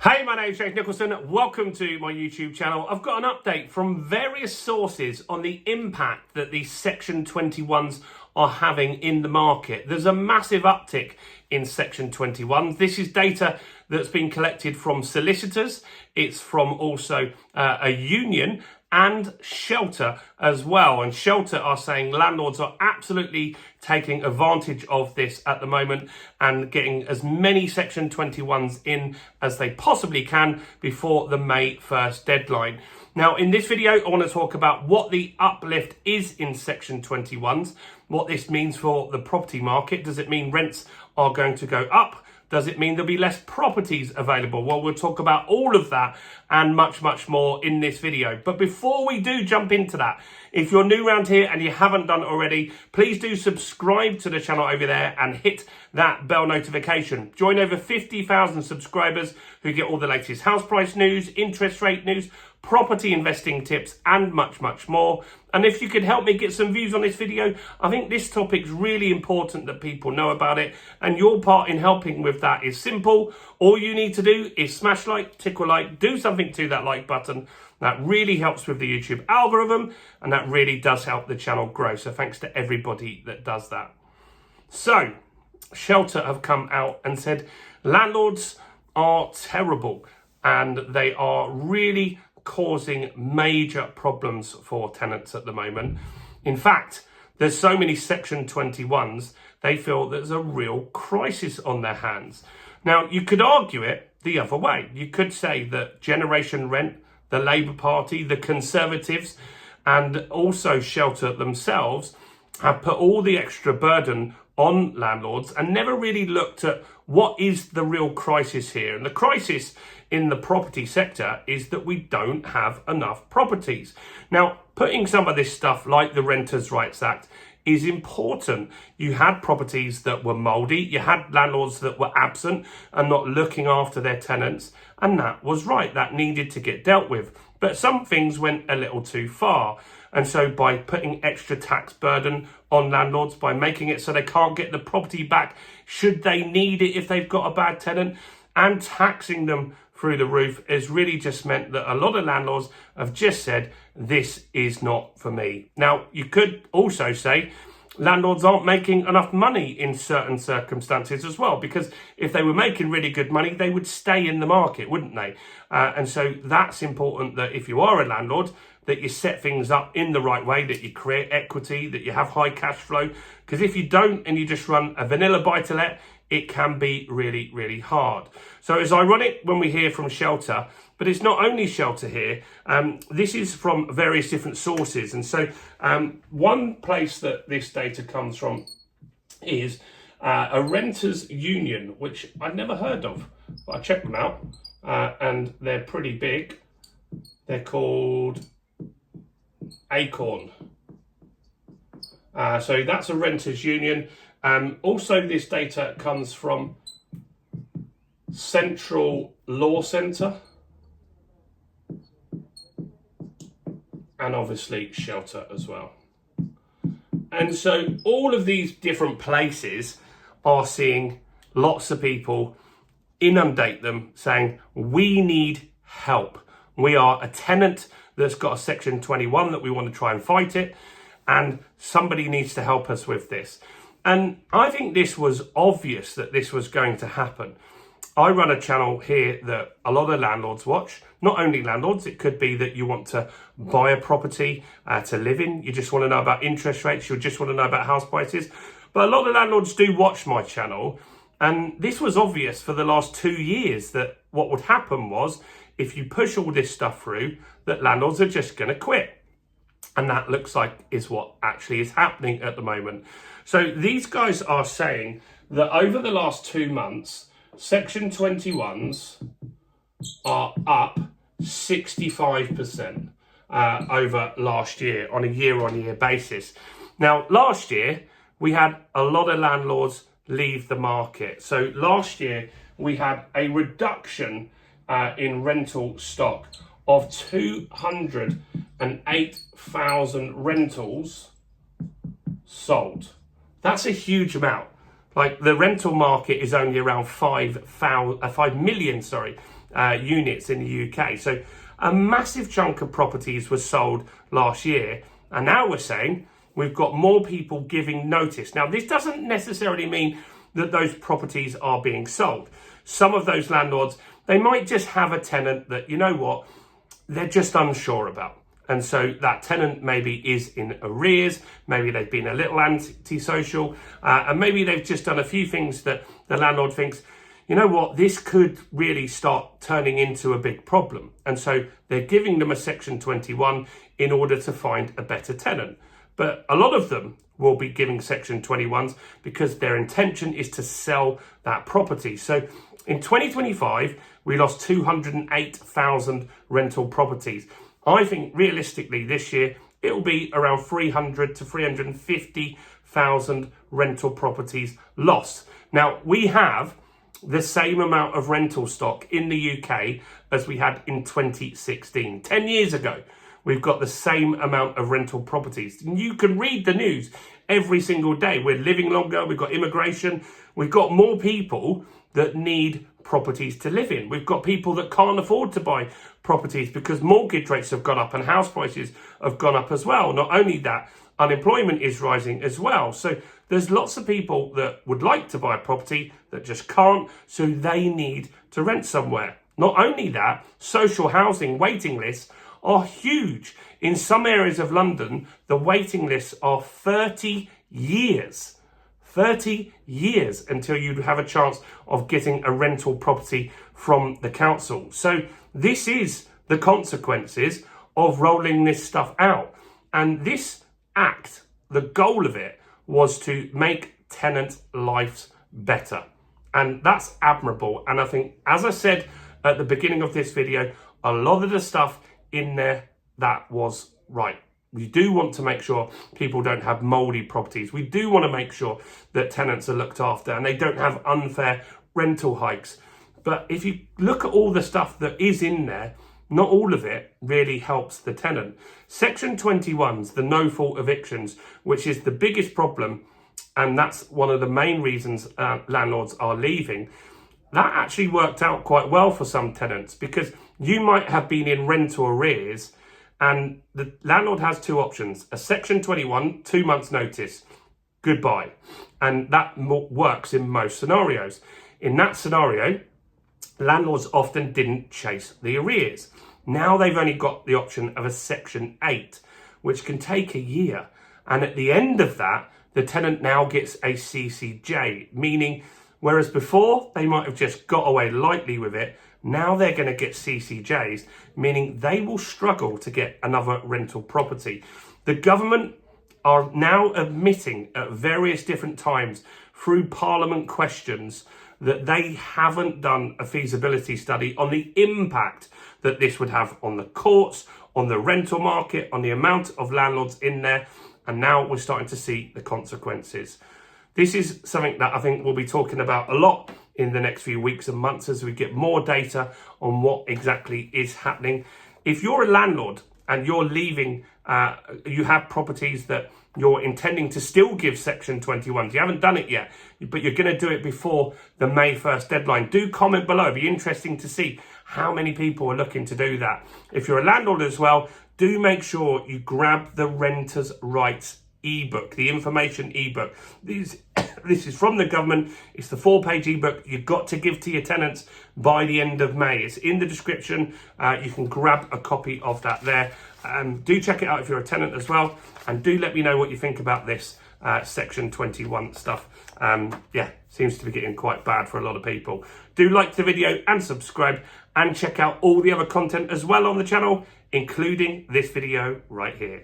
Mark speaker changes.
Speaker 1: Hey, my name's James Nicholson. Welcome to my YouTube channel. I've got an update from various sources on the impact that these Section 21s are having in the market. There's a massive uptick in Section 21s. This is data that's been collected from solicitors. It's from also a union and Shelter as well. And Shelter are saying landlords are absolutely taking advantage of this at the moment and getting as many Section 21s in as they possibly can before the May 1st deadline. Now, in this video, I want to talk about what the uplift is in Section 21s, what this means for the property market. Does it mean rents are going to go up? Does it mean there'll be less properties available? Well, we'll talk about all of that and much, much more in this video. But before we do jump into that, if you're new around here and you haven't done it already, please do subscribe to the channel over there and hit that bell notification. Join over 50,000 subscribers who get all the latest house price news, interest rate news, property investing tips, and much, much more. And if you could help me get some views on this video, I think this topic's really important that people know about it. And your part in helping with that is simple. All you need to do is smash like, tickle like, do something to that like button. That really helps with the YouTube algorithm, and that really does help the channel grow. So thanks to everybody that does that. So, Shelter have come out and said landlords are terrible and they are really causing major problems for tenants at the moment. In fact, there's so many Section 21s, they feel there's a real crisis on their hands. Now, you could argue it the other way. You could say that Generation Rent, the Labour Party, the Conservatives, and also Shelter themselves have put all the extra burden on landlords and never really looked at what is the real crisis here. And the crisis in the property sector is that we don't have enough properties. Now, putting some of this stuff like the Renters' Rights Act is important. You had properties that were mouldy, you had landlords that were absent and not looking after their tenants, and that was right, that needed to get dealt with. But some things went a little too far. And so by putting extra tax burden on landlords, by making it so they can't get the property back should they need it if they've got a bad tenant, and taxing them through the roof has really just meant that a lot of landlords have just said, this is not for me. Now, you could also say landlords aren't making enough money in certain circumstances as well, because if they were making really good money, they would stay in the market, wouldn't they? And so that's important, that if you are a landlord, that you set things up in the right way, that you create equity, that you have high cash flow. Because if you don't and you just run a vanilla buy-to-let, it can be really, really hard. So it's ironic when we hear from Shelter, but it's not only Shelter here. This is from various different sources. And so one place that this data comes from is a renters union, which I'd never heard of, but I checked them out and they're pretty big. They're called Acorn. So that's a renters union. Also, this data comes from Central Law Centre and obviously Shelter as well. And so all of these different places are seeing lots of people inundate them saying, we need help. We are a tenant that's got a Section 21 that we want to try and fight it, and somebody needs to help us with this. And I think this was obvious that this was going to happen. I run a channel here that a lot of landlords watch. Not only landlords, it could be that you want to buy a property to live in. You just want to know about interest rates. You just want to know about house prices. But a lot of landlords do watch my channel. And this was obvious for the last 2 years, that what would happen was, if you push all this stuff through, that landlords are just going to quit. And that looks like is what actually is happening at the moment. So these guys are saying that over the last 2 months, Section 21s are up 65% over last year on a year-on-year basis. Now, last year, we had a lot of landlords leave the market. So last year, we had a reduction in rental stock of 208,000 rentals sold. That's a huge amount. Like, the rental market is only around 5 million, units in the UK. So a massive chunk of properties was sold last year. And now we're saying we've got more people giving notice. Now, this doesn't necessarily mean that those properties are being sold. Some of those landlords, they might just have a tenant that, you know what, they're just unsure about. And so that tenant maybe is in arrears, maybe they've been a little antisocial, and maybe they've just done a few things that the landlord thinks, you know what, this could really start turning into a big problem. And so they're giving them a Section 21 in order to find a better tenant. But a lot of them will be giving Section 21s because their intention is to sell that property. So in 2025, we lost 208,000 rental properties. I think realistically this year, it will be around 300 to 350,000 rental properties lost. Now, we have the same amount of rental stock in the UK as we had in 2016. 10 years ago, we've got the same amount of rental properties. And you can read the news every single day. We're living longer, we've got immigration, we've got more people that need properties to live in. We've got people that can't afford to buy properties because mortgage rates have gone up and house prices have gone up as well. Not only that, unemployment is rising as well. So there's lots of people that would like to buy a property that just can't, so they need to rent somewhere. Not only that, social housing waiting lists are huge. In some areas of London, the waiting lists are 30 years. 30 years until you have a chance of getting a rental property from the council. So this is the consequences of rolling this stuff out. And this act, the goal of it was to make tenants' lives better. And that's admirable. And I think, as I said at the beginning of this video, a lot of the stuff in there, that was right. We do want to make sure people don't have mouldy properties. We do want to make sure that tenants are looked after and they don't have unfair rental hikes. But if you look at all the stuff that is in there, not all of it really helps the tenant. Section 21's, the no-fault evictions, which is the biggest problem, and that's one of the main reasons landlords are leaving, that actually worked out quite well for some tenants because you might have been in rental arrears and the landlord has two options: a Section 21, 2 months notice, goodbye. And that works in most scenarios. In that scenario, landlords often didn't chase the arrears. Now they've only got the option of a Section 8, which can take a year. And at the end of that, the tenant now gets a CCJ, meaning whereas before they might have just got away lightly with it, now they're going to get CCJs, meaning they will struggle to get another rental property. The government are now admitting at various different times through Parliament questions that they haven't done a feasibility study on the impact that this would have on the courts, on the rental market, on the amount of landlords in there. And now we're starting to see the consequences. This is something that I think we'll be talking about a lot in the next few weeks and months as we get more data on what exactly is happening. If you're a landlord and you're leaving, you have properties that you're intending to still give Section 21s, you haven't done it yet, but you're going to do it before the May 1st deadline, do comment below. It'd be interesting to see how many people are looking to do that. If you're a landlord as well, do make sure you grab the Renters' Rights ebook, the information ebook. This is from the government. It's the 4-page ebook you've got to give to your tenants by the end of May. It's in the description. You can grab a copy of that there. Do check it out if you're a tenant as well. And do let me know what you think about this Section 21 stuff. Yeah, seems to be getting quite bad for a lot of people. Do like the video and subscribe and check out all the other content as well on the channel, including this video right here.